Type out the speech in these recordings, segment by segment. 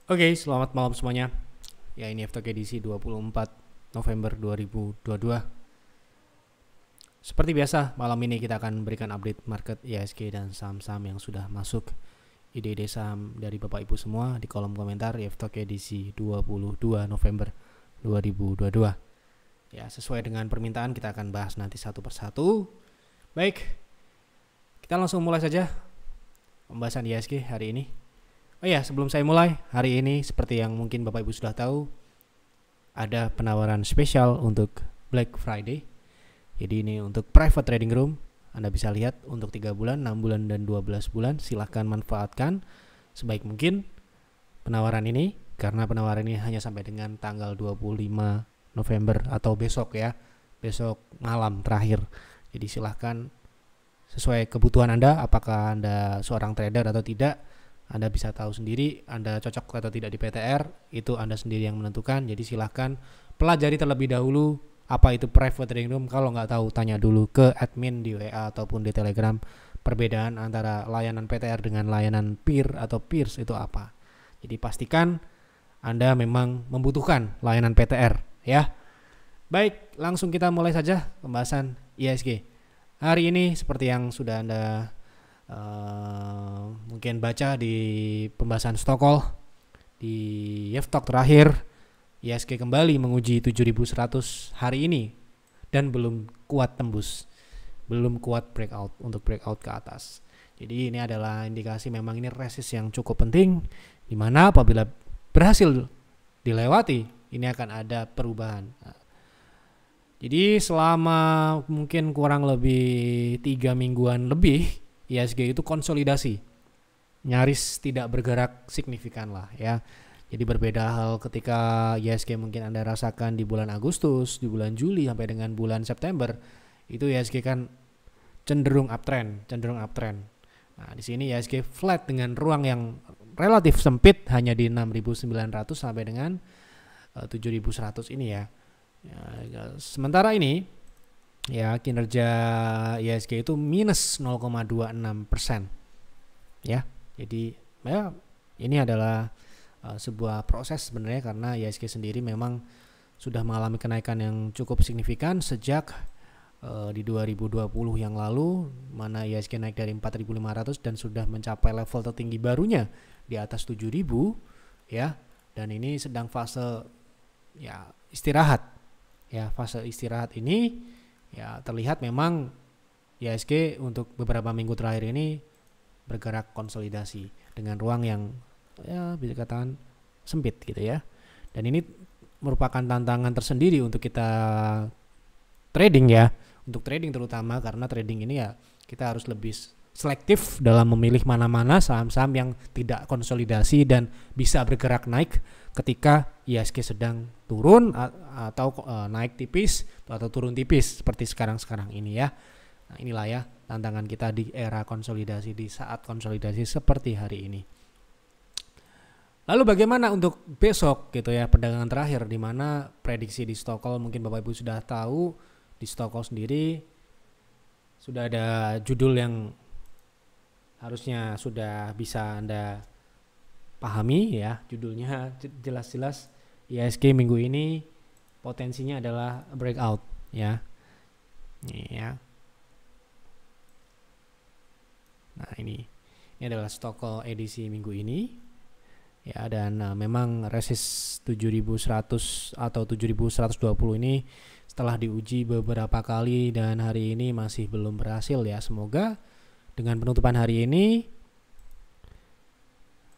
Oke, selamat malam semuanya. Ya, ini FTK edisi 24 November 2022. Seperti biasa, malam ini kita akan berikan update market IHSG dan saham-saham yang sudah masuk ide-ide saham dari Bapak Ibu semua di kolom komentar FTK edisi 22 November 2022. Ya, sesuai dengan permintaan kita akan bahas nanti satu persatu. Baik, kita langsung mulai saja pembahasan IHSG hari ini. Oh ya, sebelum saya mulai, hari ini seperti yang mungkin Bapak Ibu sudah tahu, ada penawaran spesial untuk Black Friday. Jadi ini untuk private trading room. Anda bisa lihat untuk 3 bulan, 6 bulan, dan 12 bulan. Silahkan manfaatkan sebaik mungkin penawaran ini. Karena penawaran ini hanya sampai dengan tanggal 25 November atau besok ya. Besok malam terakhir. Jadi silahkan sesuai kebutuhan Anda, apakah Anda seorang trader atau tidak. Anda bisa tahu sendiri Anda cocok atau tidak di PTR, itu Anda sendiri yang menentukan. Jadi silahkan pelajari terlebih dahulu apa itu private trading room. Kalau nggak tahu, tanya dulu ke admin di WA ataupun di Telegram perbedaan antara layanan PTR dengan layanan peer atau peers itu apa. Jadi pastikan Anda memang membutuhkan layanan PTR ya. Baik, langsung kita mulai saja pembahasan IHSG. Hari ini seperti yang sudah Anda mungkin baca di pembahasan Stockholm di Yeftok terakhir, IHSG kembali menguji 7100 hari ini dan belum kuat tembus, belum kuat breakout untuk breakout ke atas. Jadi ini adalah indikasi memang ini resist yang cukup penting, di mana apabila berhasil dilewati ini akan ada perubahan. Jadi selama mungkin kurang lebih 3 mingguan lebih IHSG itu konsolidasi, nyaris tidak bergerak signifikan lah ya. Jadi berbeda hal ketika IHSG mungkin Anda rasakan di bulan Agustus, di bulan Juli sampai dengan bulan September, itu IHSG kan cenderung uptrend. Nah, di sini IHSG flat dengan ruang yang relatif sempit, hanya di 6.900 sampai dengan 7.100 ini ya. Sementara ini ya, kinerja IHSG itu minus 0,26% ya. Jadi ya, ini adalah sebuah proses sebenarnya, karena IHSG sendiri memang sudah mengalami kenaikan yang cukup signifikan sejak di 2020 yang lalu, mana IHSG naik dari 4.500 dan sudah mencapai level tertinggi barunya di atas 7.000 ya. Dan ini sedang fase ya istirahat ya. Fase istirahat ini ya terlihat memang IHSG untuk beberapa minggu terakhir ini bergerak konsolidasi dengan ruang yang ya bisa dikatakan sempit gitu ya. Dan ini merupakan tantangan tersendiri untuk kita trading ya. Untuk trading terutama, karena trading ini ya kita harus lebih selektif dalam memilih mana-mana saham-saham yang tidak konsolidasi dan bisa bergerak naik ketika IHSG sedang turun atau naik tipis atau turun tipis seperti sekarang ini ya. Nah, inilah ya tantangan kita di era konsolidasi, di saat konsolidasi seperti hari ini. Lalu bagaimana untuk besok gitu ya, perdagangan terakhir, di mana prediksi di Stockholm mungkin Bapak Ibu sudah tahu. Di Stockholm sendiri sudah ada judul yang harusnya sudah bisa Anda pahami ya. Judulnya jelas-jelas IHSG minggu ini potensinya adalah breakout ya. Ini ya. Nah, ini adalah Stockholm edisi minggu ini. Ya, dan memang resist 7.100 atau 7.120 ini setelah diuji beberapa kali dan hari ini masih belum berhasil ya. Semoga dengan penutupan hari ini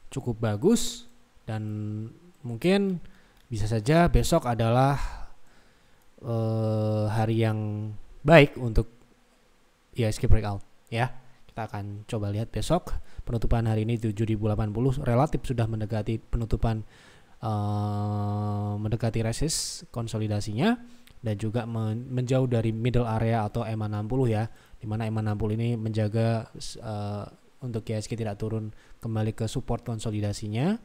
cukup bagus dan mungkin bisa saja besok adalah hari yang baik untuk IHSG breakout ya. Kita akan coba lihat besok penutupan hari ini 7.080 relatif sudah mendekati penutupan, mendekati resist konsolidasinya dan juga menjauh dari middle area atau EMA 60 ya, dimana EMA 60 ini menjaga untuk IHSG tidak turun kembali ke support konsolidasinya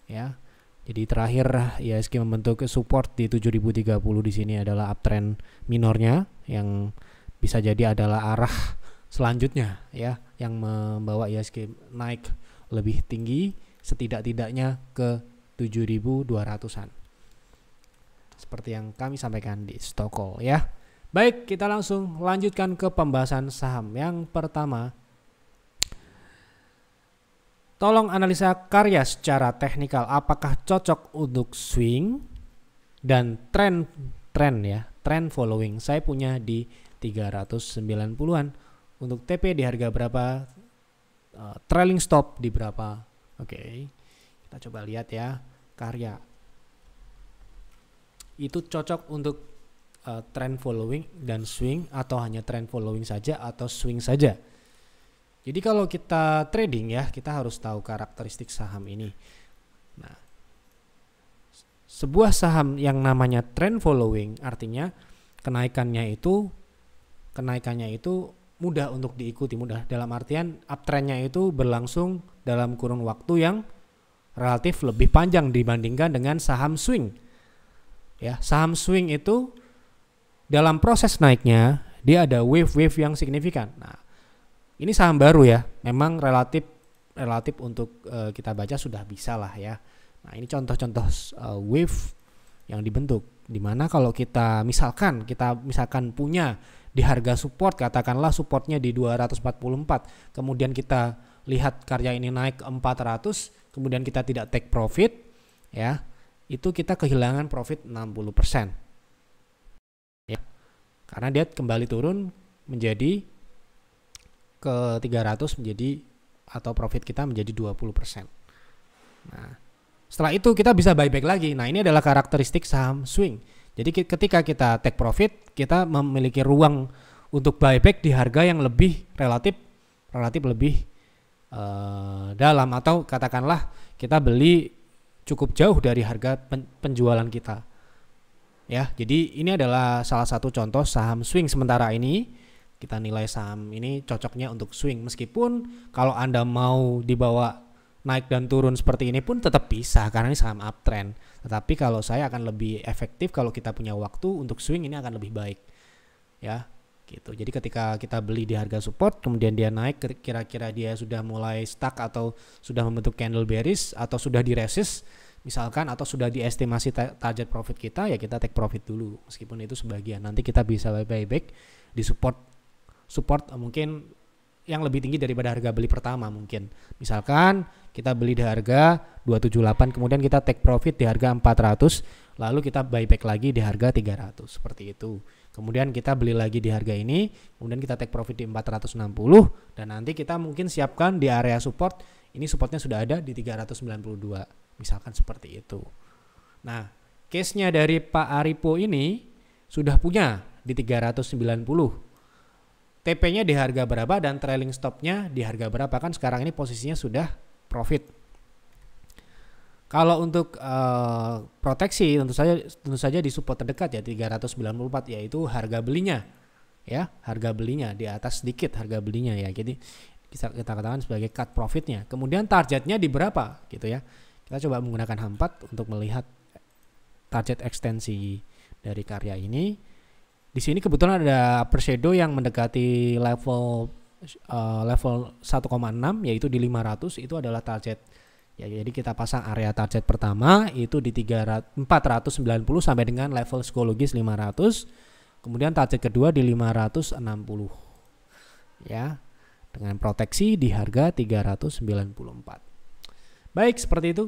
ya. Jadi terakhir IHSG membentuk support di 7.030 di sini adalah uptrend minornya yang bisa jadi adalah arah selanjutnya ya, yang membawa IHSG naik lebih tinggi setidak-tidaknya ke 7.200-an. Seperti yang kami sampaikan di stock call ya. Baik, kita langsung lanjutkan ke pembahasan saham. Yang pertama, tolong analisa karya secara teknikal apakah cocok untuk swing dan trend ya, trend following. Saya punya di 390-an. Untuk TP di harga berapa? Trailing stop di berapa? Oke. Kita coba lihat ya, karya. Itu cocok untuk trend following dan swing atau hanya trend following saja atau swing saja. Jadi kalau kita trading ya, kita harus tahu karakteristik saham ini. Nah, sebuah saham yang namanya trend following artinya kenaikannya itu mudah untuk diikuti, mudah dalam artian uptrendnya itu berlangsung dalam kurun waktu yang relatif lebih panjang dibandingkan dengan saham swing. Ya, saham swing itu dalam proses naiknya dia ada wave-wave yang signifikan. Nah, ini saham baru ya, memang relatif untuk kita baca sudah bisa lah ya. Nah, ini contoh-contoh wave yang dibentuk. Dimana kalau kita misalkan punya di harga support, katakanlah supportnya di 244, kemudian kita lihat karya ini naik ke 400, kemudian kita tidak take profit, ya, itu kita kehilangan profit 60%. Ya, karena dia kembali turun menjadi ke 300 menjadi atau profit kita menjadi 20%. Nah, setelah itu kita bisa buyback lagi. Nah, ini adalah karakteristik saham swing. Jadi ketika kita take profit, kita memiliki ruang untuk buyback di harga yang lebih relatif lebih dalam, atau katakanlah kita beli cukup jauh dari harga penjualan kita. Ya, jadi ini adalah salah satu contoh saham swing. Sementara ini kita nilai saham ini cocoknya untuk swing, meskipun kalau Anda mau dibawa naik dan turun seperti ini pun tetap bisa karena ini saham uptrend. Tetapi kalau saya akan lebih efektif kalau kita punya waktu untuk swing, ini akan lebih baik. Ya, gitu. Jadi ketika kita beli di harga support kemudian dia naik, kira-kira dia sudah mulai stuck atau sudah membentuk candle bearish atau sudah di resist misalkan, atau sudah diestimasi target profit kita, ya kita take profit dulu meskipun itu sebagian. Nanti kita bisa buyback di support mungkin yang lebih tinggi daripada harga beli pertama mungkin. Misalkan kita beli di harga 278 kemudian kita take profit di harga 400, lalu kita buyback lagi di harga 300 seperti itu. Kemudian kita beli lagi di harga ini, kemudian kita take profit di 460 dan nanti kita mungkin siapkan di area support. Ini supportnya sudah ada di 392. Misalkan seperti itu. Nah, case-nya dari Pak Aripo ini sudah punya di 390. TP-nya di harga berapa dan trailing stop-nya di harga berapa, kan sekarang ini posisinya sudah profit. Kalau untuk proteksi tentu saja di support terdekat ya 394, yaitu harga belinya. Ya, harga belinya di atas sedikit harga belinya ya. Jadi kita katakan sebagai cut profitnya. Kemudian targetnya di berapa gitu ya. Kita coba menggunakan H4 untuk melihat target ekstensi dari karya ini. Di sini kebetulan ada upper shadow yang mendekati level 1,6 yaitu di 500, itu adalah target. Ya, jadi kita pasang area target pertama itu di 490 sampai dengan level psikologis 500. Kemudian target kedua di 560. Ya, dengan proteksi di harga 394. Baik, seperti itu.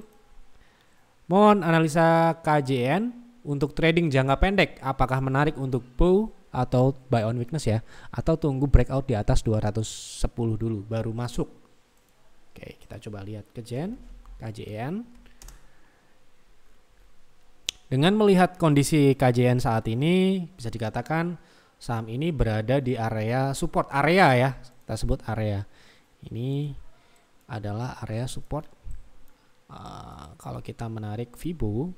Mohon analisa KJN untuk trading jangka pendek, apakah menarik untuk buy atau buy on weakness ya, atau tunggu breakout di atas 210 dulu baru masuk. Oke, kita coba lihat KJN. Dengan melihat kondisi KJN saat ini, bisa dikatakan saham ini berada di area support, area ya, kita sebut area. Ini adalah area support. Kalau kita menarik Fibo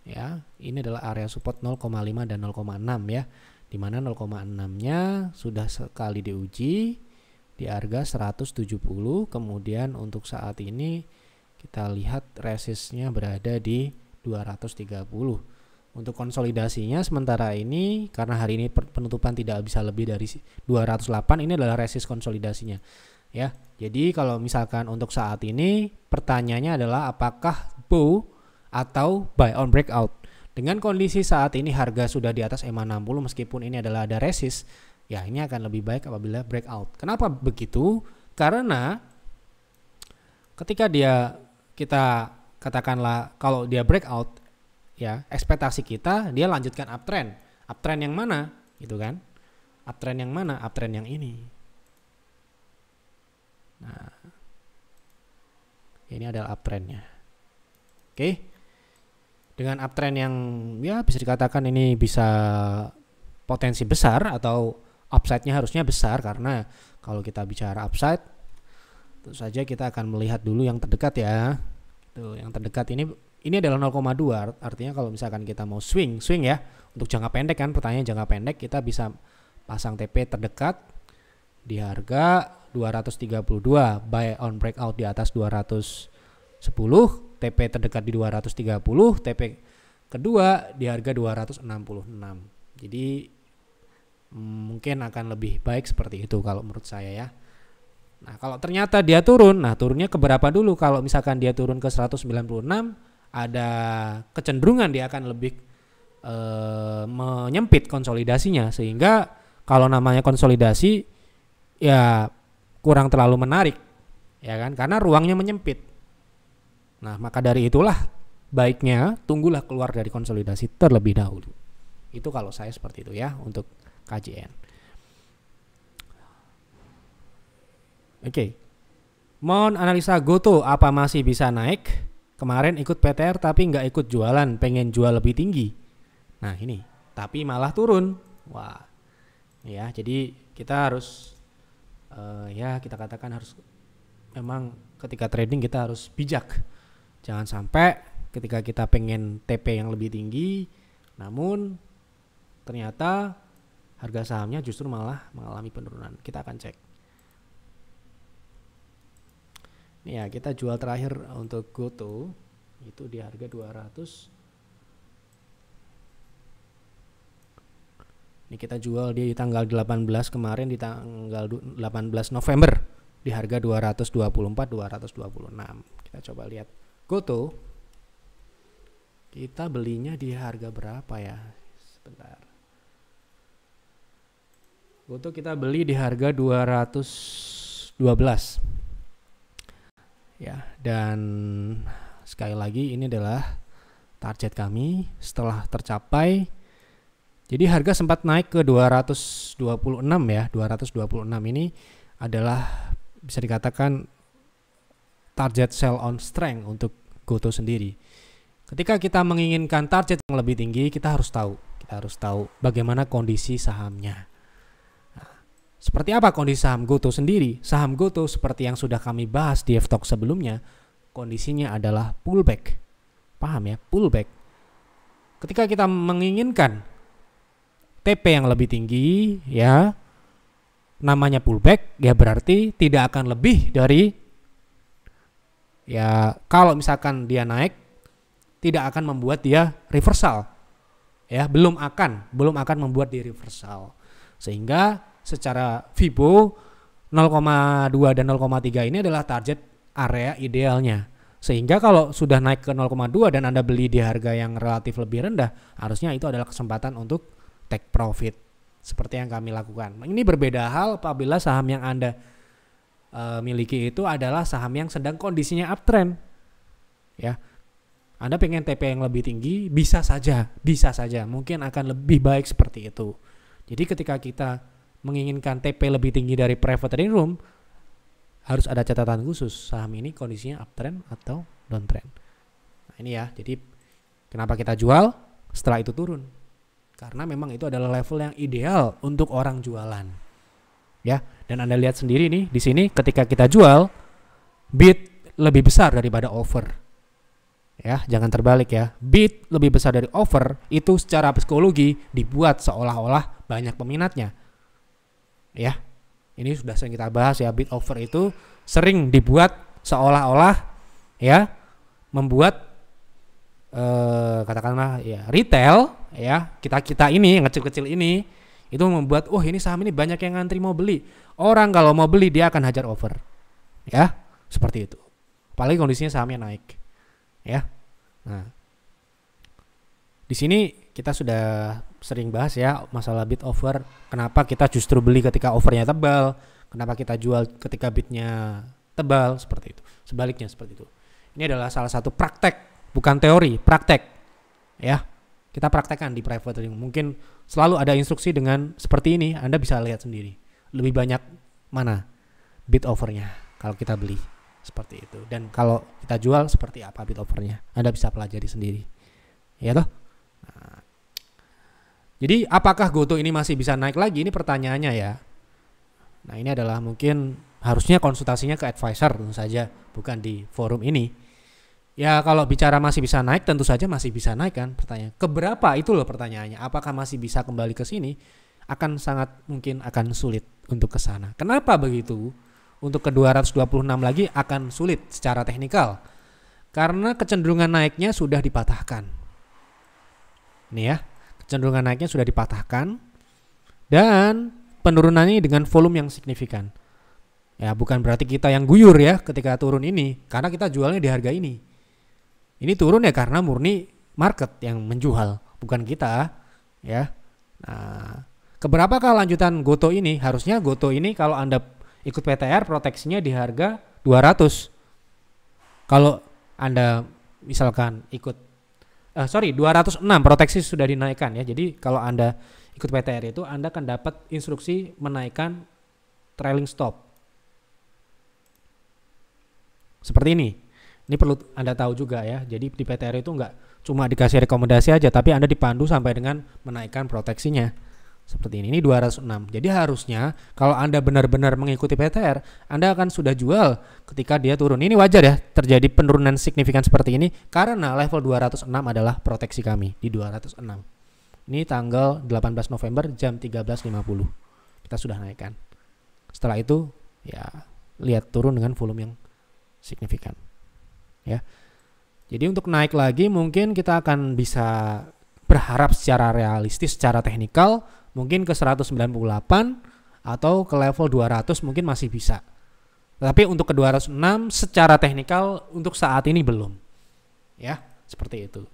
ya, ini adalah area support 0,5 dan 0,6 ya, dimana 0,6-nya sudah sekali diuji di harga 170. Kemudian untuk saat ini kita lihat resistnya berada di 230. Untuk konsolidasinya sementara ini karena hari ini penutupan tidak bisa lebih dari 208, ini adalah resist konsolidasinya ya. Jadi kalau misalkan untuk saat ini pertanyaannya adalah apakah bow atau buy on breakout. Dengan kondisi saat ini harga sudah di atas EMA 60 meskipun ini adalah ada resist, ya ini akan lebih baik apabila breakout. Kenapa begitu? Karena ketika kita katakanlah kalau dia breakout, ya ekspektasi kita dia lanjutkan uptrend. Uptrend yang mana? Gitu kan? Uptrend yang mana? Uptrend yang ini. Nah, ini adalah uptrendnya. Oke. Dengan uptrend yang ya bisa dikatakan ini bisa potensi besar atau upside-nya harusnya besar, karena kalau kita bicara upside tentu saja kita akan melihat dulu yang terdekat ya. Tuh, yang terdekat ini adalah 0,2, artinya kalau misalkan kita mau swing ya untuk jangka pendek kan, pertanyaan jangka pendek kita bisa pasang TP terdekat di harga 232, buy on breakout di atas 210, TP terdekat di 230, TP kedua di harga 266. Jadi mungkin akan lebih baik seperti itu kalau menurut saya ya. Nah, kalau ternyata dia turun, nah turunnya ke berapa dulu? Kalau misalkan dia turun ke 196, ada kecenderungan dia akan lebih menyempit konsolidasinya, sehingga kalau namanya konsolidasi ya kurang terlalu menarik, ya kan? Karena ruangnya menyempit. Nah, maka dari itulah baiknya tunggulah keluar dari konsolidasi terlebih dahulu. Itu kalau saya seperti itu ya untuk KJN. Oke. Mohon analisa GoTo, apa masih bisa naik? Kemarin ikut PTR tapi nggak ikut jualan, pengen jual lebih tinggi. Nah ini, tapi malah turun. Wah, ya jadi kita harus ya kita katakan harus memang ketika trading kita harus bijak. Jangan sampai ketika kita pengen TP yang lebih tinggi, namun ternyata harga sahamnya justru malah mengalami penurunan. Kita akan cek. Ini ya, kita jual terakhir untuk GoTo itu di harga 200. Ini kita jual di tanggal 18 kemarin, di tanggal 18 November di harga 224, 226. Kita coba lihat GoTo. Kita belinya di harga berapa ya? Sebentar. GoTo kita beli di harga 212. Ya, dan sekali lagi ini adalah target kami setelah tercapai. Jadi harga sempat naik ke 226 ya. 226 ini adalah bisa dikatakan target sell on strength untuk GoTo sendiri. Ketika kita menginginkan target yang lebih tinggi, kita harus tahu bagaimana kondisi sahamnya. Seperti apa kondisi saham GoTo sendiri? Saham GoTo seperti yang sudah kami bahas di F-Talk sebelumnya, kondisinya adalah pullback. Paham ya? Pullback. Ketika kita menginginkan TP yang lebih tinggi, ya namanya pullback, ya berarti tidak akan lebih dari, ya kalau misalkan dia naik, tidak akan membuat dia reversal. Ya, belum akan membuat dia reversal. Sehingga secara Fibo 0,2 dan 0,3 ini adalah target area idealnya. Sehingga kalau sudah naik ke 0,2 dan Anda beli di harga yang relatif lebih rendah, harusnya itu adalah kesempatan untuk take profit seperti yang kami lakukan. Ini berbeda hal apabila saham yang Anda miliki itu adalah saham yang sedang kondisinya uptrend. Ya. Anda pengen TP yang lebih tinggi, bisa saja, mungkin akan lebih baik seperti itu. Jadi ketika kita menginginkan TP lebih tinggi dari private trading room, harus ada catatan khusus, saham ini kondisinya uptrend atau downtrend. Nah ini ya, jadi kenapa kita jual setelah itu turun? Karena memang itu adalah level yang ideal untuk orang jualan. Ya, dan Anda lihat sendiri nih di sini ketika kita jual, bid lebih besar daripada offer. Ya, jangan terbalik ya. Bid lebih besar dari offer itu secara psikologi dibuat seolah-olah banyak peminatnya. Ya, ini sudah sering kita bahas ya, bid offer itu sering dibuat seolah-olah ya membuat katakanlah ya retail ya kita ini yang kecil-kecil ini Itu membuat ini saham ini banyak yang ngantri mau beli. Orang kalau mau beli dia akan hajar over. Ya, seperti itu. Apalagi kondisinya sahamnya naik. Ya. Nah, di sini kita sudah sering bahas ya masalah bid over. Kenapa kita justru beli ketika overnya tebal? Kenapa kita jual ketika bidnya tebal? Seperti itu. Sebaliknya seperti itu. Ini adalah salah satu praktek, bukan teori, praktek. Ya, kita praktekkan di private trading. Mungkin selalu ada instruksi dengan seperti ini. Anda bisa lihat sendiri. Lebih banyak mana bid overnya kalau kita beli seperti itu. Dan kalau kita jual seperti apa bid overnya. Anda bisa pelajari sendiri. Ya toh? Nah, jadi apakah GoTo ini masih bisa naik lagi? Ini pertanyaannya ya. Nah, ini adalah mungkin harusnya konsultasinya ke advisor tentu saja, bukan di forum ini. Ya kalau bicara masih bisa naik, tentu saja masih bisa naik kan pertanyaan. Keberapa itu loh pertanyaannya. Apakah masih bisa kembali ke sini? Akan sangat mungkin akan sulit untuk ke sana. Kenapa begitu? Untuk ke 226 lagi akan sulit secara teknikal. Karena kecenderungan naiknya sudah dipatahkan. Nih ya. Kecenderungan naiknya sudah dipatahkan dan penurunannya dengan volume yang signifikan. Ya, bukan berarti kita yang guyur ya ketika turun ini, karena kita jualnya di harga ini. Ini turun ya karena murni market yang menjual, bukan kita, ya. Nah, keberapakah lanjutan GoTo ini? Harusnya GoTo ini kalau Anda ikut PTR proteksinya di harga 200. Kalau Anda misalkan ikut 206 proteksi sudah dinaikkan ya. Jadi kalau Anda ikut PTR itu Anda akan dapat instruksi menaikkan trailing stop. Seperti ini. Ini perlu Anda tahu juga ya. Jadi di PTR itu enggak cuma dikasih rekomendasi aja, tapi Anda dipandu sampai dengan menaikkan proteksinya. Seperti ini 206. Jadi harusnya kalau Anda benar-benar mengikuti PTR, Anda akan sudah jual ketika dia turun. Ini wajar ya terjadi penurunan signifikan seperti ini karena level 206 adalah proteksi kami di 206. Ini tanggal 18 November jam 13.50. Kita sudah naikkan. Setelah itu ya lihat turun dengan volume yang signifikan. Ya. Jadi untuk naik lagi mungkin kita akan bisa berharap secara realistis, secara teknikal mungkin ke 198 atau ke level 200 mungkin masih bisa. Tapi untuk ke 206 secara teknikal untuk saat ini belum. Ya, seperti itu.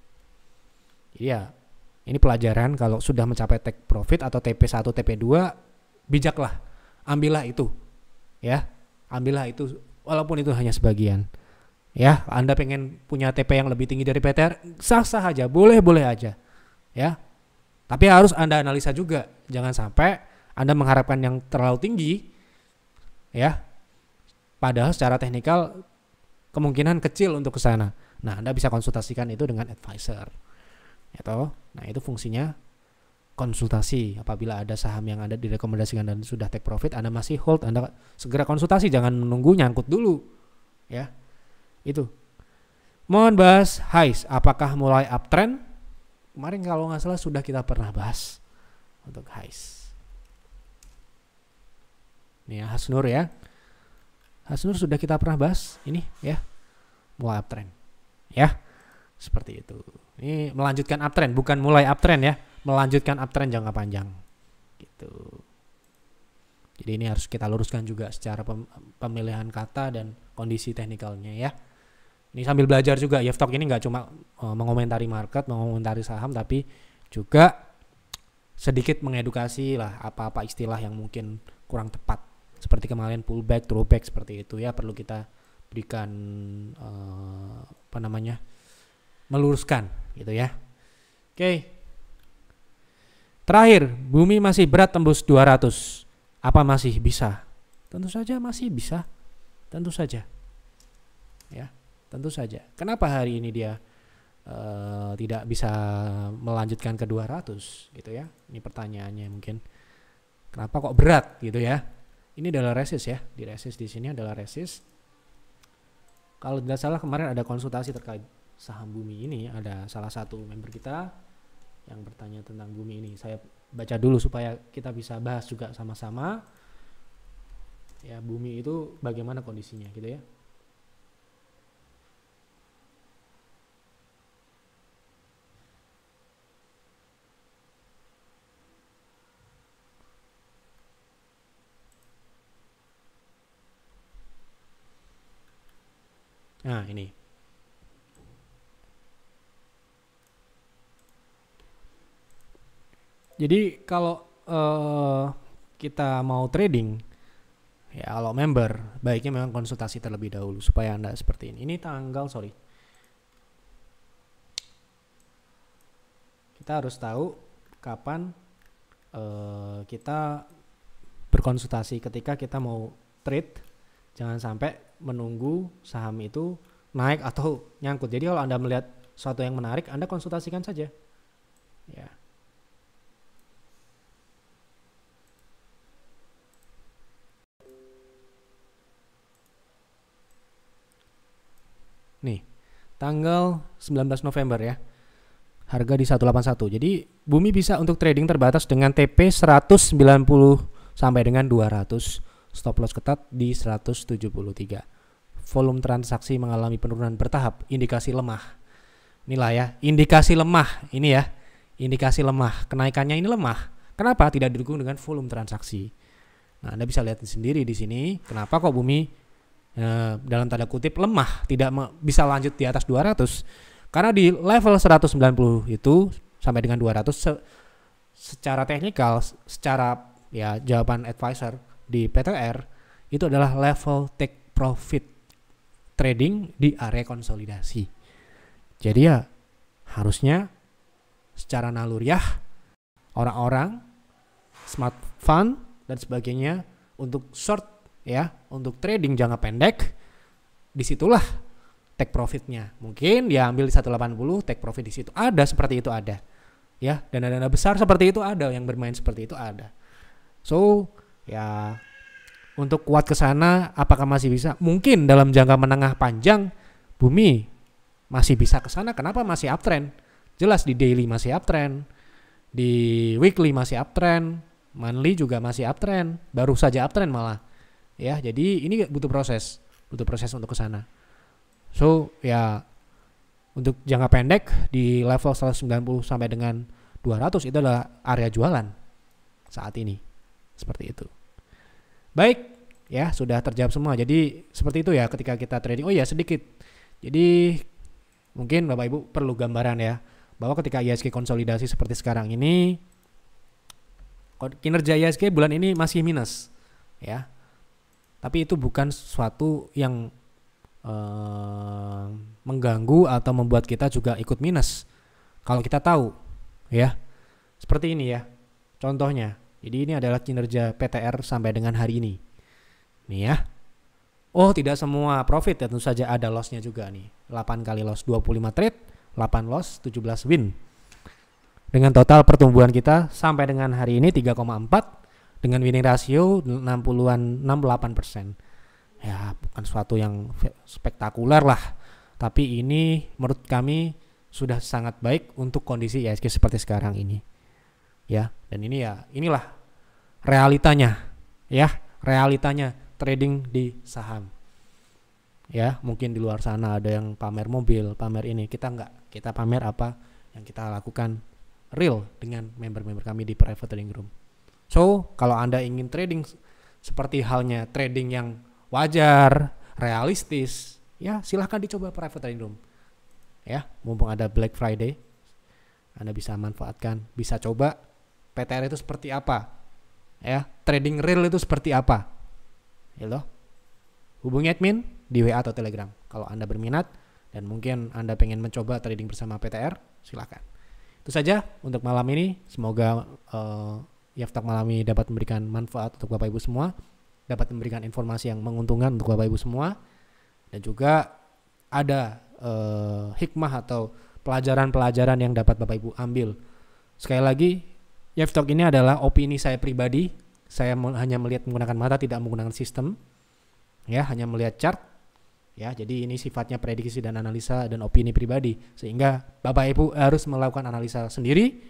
Jadi ya, ini pelajaran kalau sudah mencapai take profit atau TP1, TP2, bijaklah. Ambillah itu. Ya, ambillah itu walaupun itu hanya sebagian. Ya, Anda pengen punya TP yang lebih tinggi dari PTR, sah-sah aja, boleh-boleh aja. Ya. Tapi harus Anda analisa juga. Jangan sampai Anda mengharapkan yang terlalu tinggi ya. Padahal secara teknikal kemungkinan kecil untuk ke sana. Nah, Anda bisa konsultasikan itu dengan advisor. Ya toh? Nah, itu fungsinya konsultasi. Apabila ada saham yang Anda direkomendasikan dan sudah take profit, Anda masih hold, Anda segera konsultasi, jangan menunggu nyangkut dulu. Ya. Itu. Mohon bahas highs, apakah mulai uptrend? Kemarin kalau nggak salah sudah kita pernah bahas untuk highs. Ini ya Hasnur ya. Hasnur sudah kita pernah bahas ini ya. Mulai uptrend. Ya. Seperti itu. Ini melanjutkan uptrend, bukan mulai uptrend ya. Melanjutkan uptrend jangka panjang. Gitu. Jadi ini harus kita luruskan juga secara pemilihan kata dan kondisi teknikalnya ya. Ini sambil belajar juga, Yeftalk ini nggak cuma mengomentari market, mengomentari saham, tapi juga sedikit mengedukasi lah apa-apa istilah yang mungkin kurang tepat. Seperti kemarin pullback, throwback seperti itu ya, perlu kita berikan meluruskan gitu ya. Oke. Terakhir, bumi masih berat tembus 200. Apa masih bisa? Tentu saja masih bisa. Tentu saja. Ya. Tentu saja. Kenapa hari ini dia tidak bisa melanjutkan ke 200 gitu ya? Ini pertanyaannya mungkin. Kenapa kok berat gitu ya? Ini adalah resist ya. Di resist di sini adalah resist. Kalau tidak salah kemarin ada konsultasi terkait saham bumi ini. Ada salah satu member kita yang bertanya tentang bumi ini. Saya baca dulu supaya kita bisa bahas juga sama-sama. Ya, bumi itu bagaimana kondisinya gitu ya. Nah, ini. Jadi kalau kita mau trading, ya kalau member, baiknya memang konsultasi terlebih dahulu supaya Anda seperti ini. Ini tanggal, sorry. Kita harus tahu kapan kita berkonsultasi ketika kita mau trade. Jangan sampai menunggu saham itu naik atau nyangkut. Jadi kalau Anda melihat sesuatu yang menarik, Anda konsultasikan saja. Ya. Nih, tanggal 19 November ya. Harga di 181. Jadi Bumi bisa untuk trading terbatas dengan TP 190 sampai dengan 200. Stop loss ketat di 173. Volume transaksi mengalami penurunan bertahap, indikasi lemah. Inilah ya, indikasi lemah. Ini ya, indikasi lemah. Kenaikannya ini lemah. Kenapa? Tidak didukung dengan volume transaksi. Nah, Anda bisa lihat sendiri di sini, kenapa kok Bumi dalam tanda kutip lemah, tidak bisa lanjut di atas 200. Karena di level 190 itu sampai dengan 200 secara teknikal, secara ya jawaban advisor di PTR itu adalah level take profit trading di area konsolidasi. Jadi ya harusnya secara naluriah orang-orang smart fund dan sebagainya untuk short ya, untuk trading jangka pendek, disitulah take profitnya. Mungkin dia ambil di 180, take profit di situ ada, seperti itu ada. Ya, dana-dana besar seperti itu ada, yang bermain seperti itu ada. So, ya untuk kuat ke sana apakah masih bisa? Mungkin dalam jangka menengah panjang Bumi masih bisa ke sana. Kenapa? Masih uptrend. Jelas di daily masih uptrend. Di weekly masih uptrend, monthly juga masih uptrend, baru saja uptrend malah. Ya, jadi ini butuh proses untuk ke sana. So, ya untuk jangka pendek di level 190 sampai dengan 200 itu adalah area jualan saat ini. Seperti itu. Baik, ya sudah terjawab semua. Jadi seperti itu ya ketika kita trading. Oh ya, sedikit. Jadi mungkin Bapak Ibu perlu gambaran ya, bahwa ketika IHSG konsolidasi seperti sekarang ini, kinerja IHSG bulan ini masih minus ya. Tapi itu bukan sesuatu yang mengganggu atau membuat kita juga ikut minus. Kalau kita tahu ya, seperti ini ya contohnya. Jadi ini adalah kinerja PTR sampai dengan hari ini. Nih ya. Oh, tidak semua profit, tentu saja ada lossnya juga nih. 8 kali loss, 25 trade, 8 loss, 17 win. Dengan total pertumbuhan kita sampai dengan hari ini 3,4 dengan winning ratio 68%. Ya, bukan suatu yang spektakuler lah. Tapi ini menurut kami sudah sangat baik untuk kondisi IHSG seperti sekarang ini. Ya, dan ini ya, inilah realitanya. Ya, realitanya trading di saham. Ya, mungkin di luar sana ada yang pamer mobil, pamer ini. Kita enggak. Kita pamer apa yang kita lakukan real dengan member-member kami di private trading room. So, kalau Anda ingin trading seperti halnya trading yang wajar, realistis, ya silahkan dicoba private trading room. Ya, mumpung ada Black Friday, Anda bisa manfaatkan, bisa coba PTR itu seperti apa. Ya, trading real itu seperti apa. Ya loh. Hubungi admin di WA atau Telegram kalau Anda berminat dan mungkin Anda pengen mencoba trading bersama PTR, silakan. Itu saja untuk malam ini. Semoga Yaftalk malam ini dapat memberikan manfaat untuk Bapak Ibu semua, dapat memberikan informasi yang menguntungkan untuk Bapak Ibu semua, dan juga ada hikmah atau pelajaran-pelajaran yang dapat Bapak Ibu ambil. Sekali lagi, Yaftalk ini adalah opini saya pribadi. Saya hanya melihat menggunakan mata, tidak menggunakan sistem. Ya, hanya melihat chart. Ya, jadi ini sifatnya prediksi dan analisa dan opini pribadi, sehingga Bapak Ibu harus melakukan analisa sendiri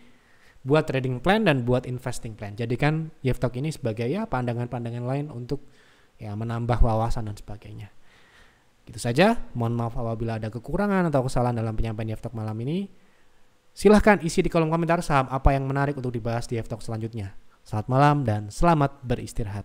buat trading plan dan buat investing plan. Jadikan Yaftalk ini sebagai ya pandangan-pandangan lain untuk ya menambah wawasan dan sebagainya. Gitu saja. Mohon maaf apabila ada kekurangan atau kesalahan dalam penyampaian Yaftalk malam ini. Silahkan isi di kolom komentar saham apa yang menarik untuk dibahas di Yaftalk selanjutnya. Selamat malam dan selamat beristirahat.